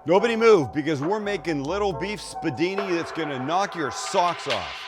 Nobody move, because we're making little beef Spiedini that's gonna knock your socks off.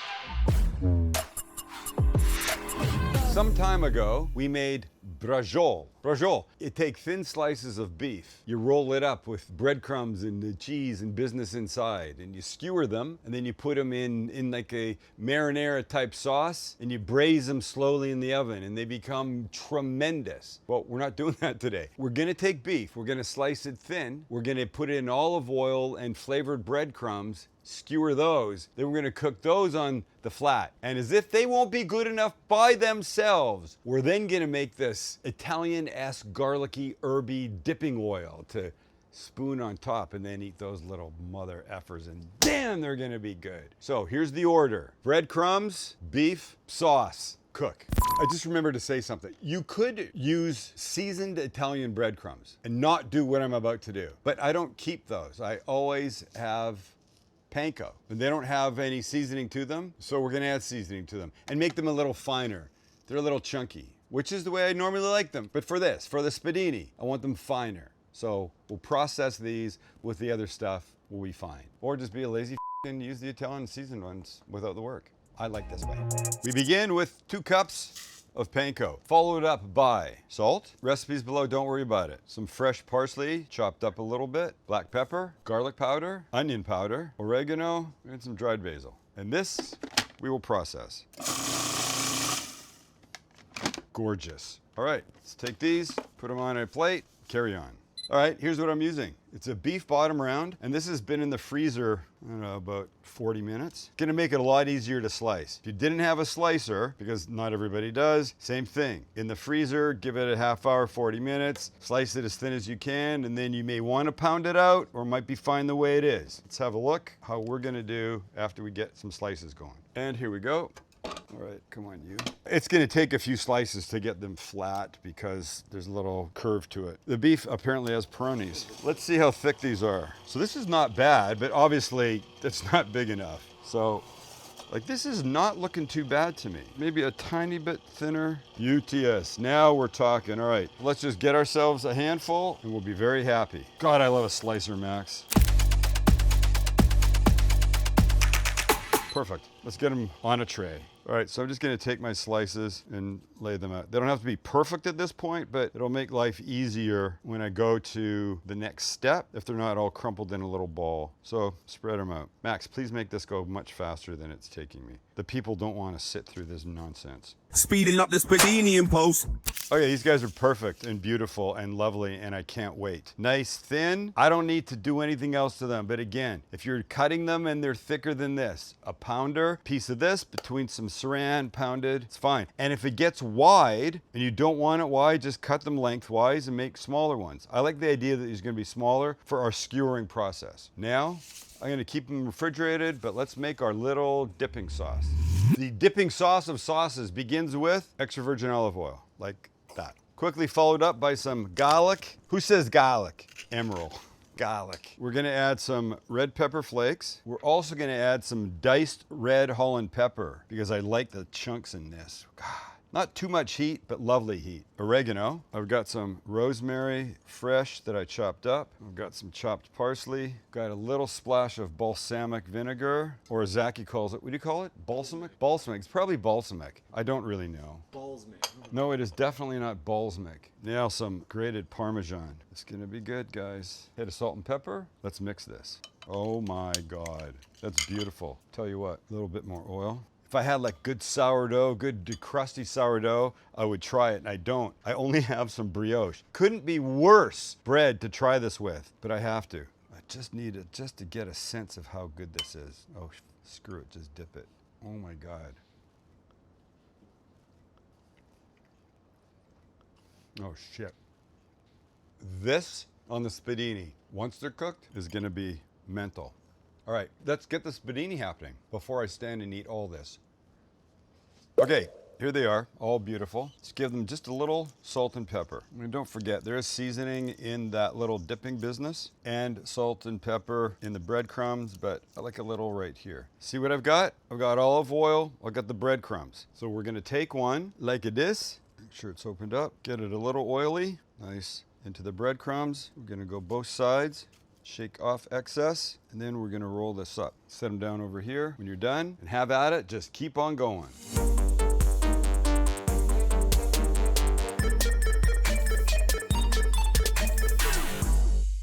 Some time ago, we made brajol. Brajol, you take thin slices of beef, you roll it up with breadcrumbs and the cheese and business inside, and you skewer them, and then you put them in like a marinara type sauce, and you braise them slowly in the oven, and they become tremendous. Well, we're not doing that today. We're gonna take beef, we're gonna slice it thin, we're gonna put it in olive oil and flavored breadcrumbs, skewer those, then we're gonna cook those on the flat. And as if they won't be good enough by themselves, we're then gonna make this Italian-esque garlicky, herby dipping oil to spoon on top and then eat those little mother effers, and damn, they're gonna be good. So here's the order: breadcrumbs, beef, sauce, cook. I just remembered to say something. You could use seasoned Italian breadcrumbs and not do what I'm about to do, but I don't keep those. I always have panko, and they don't have any seasoning to them, so we're gonna add seasoning to them and make them a little finer. They're a little chunky, which is the way I normally like them. But for the Spiedini, I want them finer. So we'll process these with the other stuff, we'll be fine. Or just be a lazy and use the Italian seasoned ones without the work. I like this way. We begin with 2 cups of panko, followed up by salt. Recipes below, don't worry about it. Some fresh parsley, chopped up a little bit, black pepper, garlic powder, onion powder, oregano, and some dried basil. And this we will process. Gorgeous. All right, let's take these, put them on a plate, carry on. All right, here's what I'm using. It's a beef bottom round, and this has been in the freezer, I don't know, about 40 minutes. It's gonna make it a lot easier to slice. If you didn't have a slicer, because not everybody does, same thing. In the freezer, give it a half hour, 40 minutes, slice it as thin as you can, and then you may wanna pound it out, or it might be fine the way it is. Let's have a look how we're gonna do after we get some slices going. And here we go. All right, come on, you. It's gonna take a few slices to get them flat because there's a little curve to it. The beef apparently has peronis. Let's see how thick these are. So this is not bad, but obviously it's not big enough. So, like, this is not looking too bad to me. Maybe a tiny bit thinner. Beauteous, now we're talking. All right, let's just get ourselves a handful and we'll be very happy. God, I love a slicer, Max. Perfect. Let's get them on a tray. All right, so I'm just gonna take my slices and lay them out. They don't have to be perfect at this point, but it'll make life easier when I go to the next step if they're not all crumpled in a little ball. So spread them out. Max, please make this go much faster than it's taking me. The people don't want to sit through this nonsense. Speeding up the Spiedini in post. Okay, these guys are perfect and beautiful and lovely, and I can't wait. Nice, thin. I don't need to do anything else to them, but again, if you're cutting them and they're thicker than this, a pounder, piece of this between some saran pounded, it's fine. And if it gets wide and you don't want it wide, just cut them lengthwise and make smaller ones. I like the idea that these are gonna be smaller for our skewering process. Now, I'm gonna keep them refrigerated, but let's make our little dipping sauce. The dipping sauce of sauces begins with extra virgin olive oil, like that. Quickly followed up by some garlic. Who says garlic? Emerald. Garlic. We're gonna add some red pepper flakes. We're also gonna add some diced red Holland pepper because I like the chunks in this. God. Not too much heat, but lovely heat. Oregano. I've got some rosemary fresh that I chopped up. I've got some chopped parsley. Got a little splash of balsamic vinegar, or as Zachy calls it, what do you call it? Balsamic? Balsamic. It's probably balsamic. I don't really know. Balsamic. No, it is definitely not balsamic. Now some grated Parmesan. It's gonna be good, guys. Hit of salt and pepper. Let's mix this. Oh my God, that's beautiful. Tell you what, a little bit more oil. If I had like good sourdough, good crusty sourdough, I would try it, and I don't. I only have some brioche. Couldn't be worse bread to try this with, but I have to. I just need it just to get a sense of how good this is. Oh, screw it, just dip it. Oh my God. Oh shit. This on the Spiedini, once they're cooked, is gonna be mental. All right, let's get the Spiedini happening before I stand and eat all this. Okay, here they are, all beautiful. Let's give them just a little salt and pepper. And don't forget, there is seasoning in that little dipping business and salt and pepper in the breadcrumbs, but I like a little right here. See what I've got? I've got olive oil, I've got the breadcrumbs. So we're gonna take one like this, make sure it's opened up, get it a little oily, nice, into the breadcrumbs. We're gonna go both sides. Shake off excess, and then we're gonna roll this up. Set them down over here. When you're done, and have at it, just keep on going.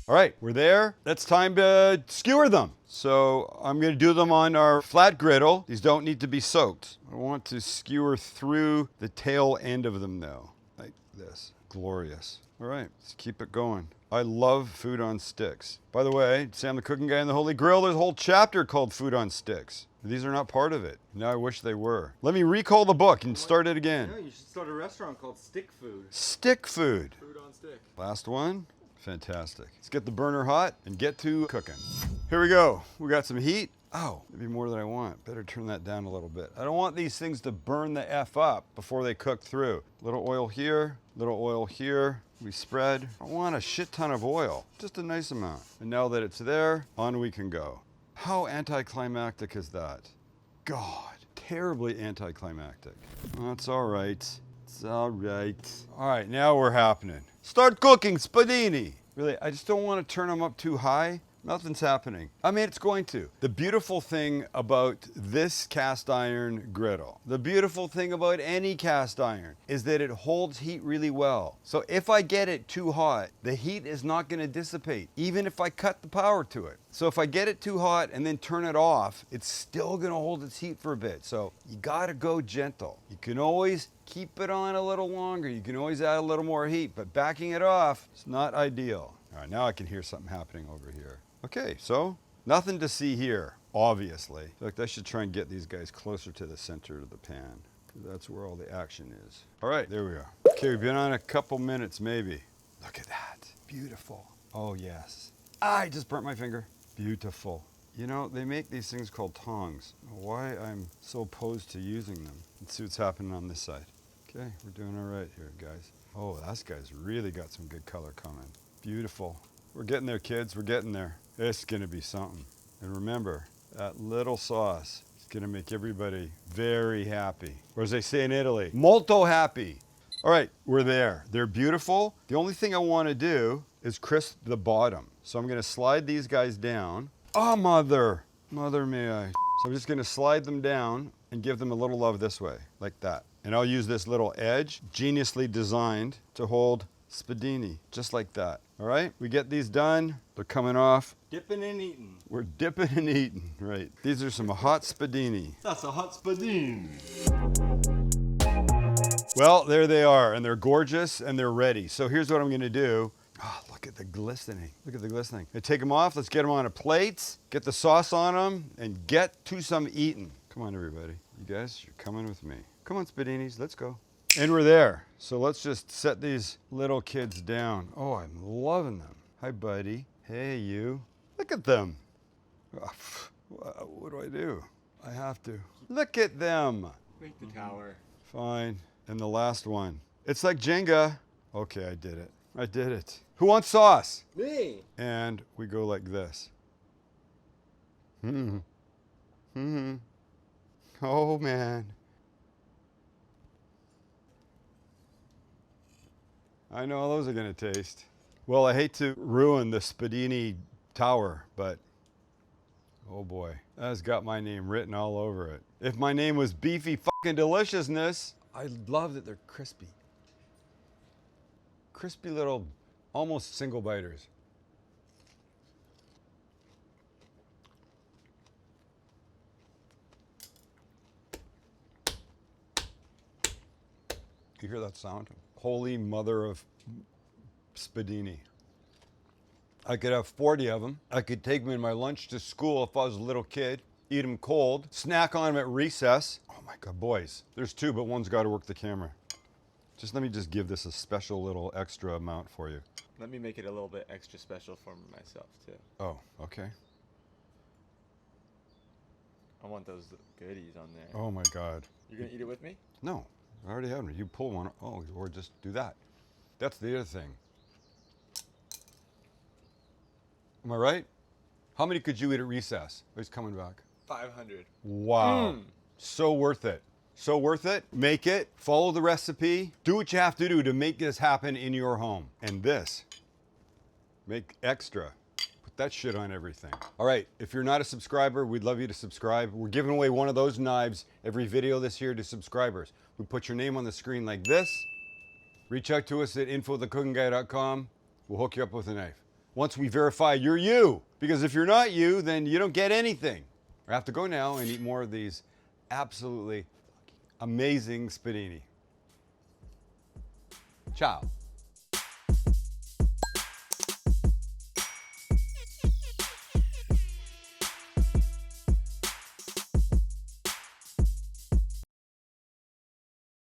All right, we're there. It's time to skewer them. So I'm gonna do them on our flat griddle. These don't need to be soaked. I want to skewer through the tail end of them though, like this. Glorious. All right, let's keep it going. I love food on sticks. By the way, Sam the Cooking Guy and the Holy Grail, there's a whole chapter called Food on Sticks. These are not part of it. Now I wish they were. Let me recall the book and start it again. No, you should start a restaurant called Stick Food. Stick food. Food on stick. Last one. Fantastic. Let's get the burner hot and get to cooking. Here we go. We got some heat. Oh, maybe more than I want. Better turn that down a little bit. I don't want these things to burn the F up before they cook through. Little oil here, little oil here. We spread. I want a shit ton of oil, just a nice amount. And now that it's there, on we can go. How anticlimactic is that? God, terribly anticlimactic. That's all right. It's all right. All right, now we're happening. Start cooking, Spiedini. Really, I just don't want to turn them up too high. Nothing's happening. I mean, it's going to. The beautiful thing about this cast iron griddle, the beautiful thing about any cast iron, is that it holds heat really well. So if I get it too hot, the heat is not going to dissipate, even if I cut the power to it. So if I get it too hot and then turn it off, it's still going to hold its heat for a bit. So you got to go gentle. You can always keep it on a little longer. You can always add a little more heat, but backing it off is not ideal. All right, now I can hear something happening over here. Okay, so nothing to see here, obviously. In fact, I should try and get these guys closer to the center of the pan, because that's where all the action is. All right, there we are. Okay, we've been on a couple minutes, maybe. Look at that, beautiful. Oh yes. Ah, I just burnt my finger. Beautiful. You know, they make these things called tongs. Why I'm so opposed to using them. Let's see what's happening on this side. Okay, we're doing all right here, guys. Oh, that guy's really got some good color coming. Beautiful. We're getting there, kids, we're getting there. It's gonna be something. And remember, that little sauce is gonna make everybody very happy. Or as they say in Italy, molto happy. All right, we're there. They're beautiful. The only thing I wanna do is crisp the bottom. So I'm gonna slide these guys down. Oh, mother may I. So I'm just gonna slide them down and give them a little love this way, like that. And I'll use this little edge, geniusly designed to hold Spiedini, just like that. All right, we get these done. They're coming off. Dipping and eating. We're dipping and eating, right. These are some hot Spiedini. That's a hot Spiedini. Well, there they are, and they're gorgeous, and they're ready. So here's what I'm gonna do. Oh, look at the glistening. Look at the glistening. I take them off, let's get them on a plate, get the sauce on them, and get to some eating. Come on, everybody. You guys, you're coming with me. Come on, Spiedinis, let's go. And we're there. So let's just set these little kids down. Oh, I'm loving them. Hi, buddy. Hey, you. Look at them. Oh, what do I do? I have to. Look at them. Make the tower. Fine. And the last one. It's like Jenga. Okay, I did it. I did it. Who wants sauce? Me. And we go like this. Oh, man. I know how those are going to taste. Well, I hate to ruin the Spiedini tower, but oh boy, that's got my name written all over it. If my name was Beefy fucking Deliciousness, I love that they're crispy. Crispy little, almost single biters. You hear that sound? Holy mother of Spiedini. I could have 40 of them. I could take them in my lunch to school if I was a little kid, eat them cold, snack on them at recess. Oh my God, boys. There's two, but one's got to work the camera. Let me give this a special little extra amount for you. Let me make it a little bit extra special for myself, too. Oh, okay. I want those goodies on there. Oh my God. You're going to eat it with me? No, I already have them. You pull one, oh, or just do that. That's the other thing. Am I right? How many could you eat at recess? Oh, he's coming back. 500. Wow. So worth it. So worth it. Make it. Follow the recipe. Do what you have to do to make this happen in your home. And this, make extra. Put that shit on everything. All right, if you're not a subscriber, we'd love you to subscribe. We're giving away one of those knives every video this year to subscribers. We put your name on the screen like this. Reach out to us at info@thecookingguy.com. We'll hook you up with a knife. Once we verify you're you, because if you're not you, then you don't get anything. I have to go now and eat more of these absolutely amazing Spiedini. Ciao.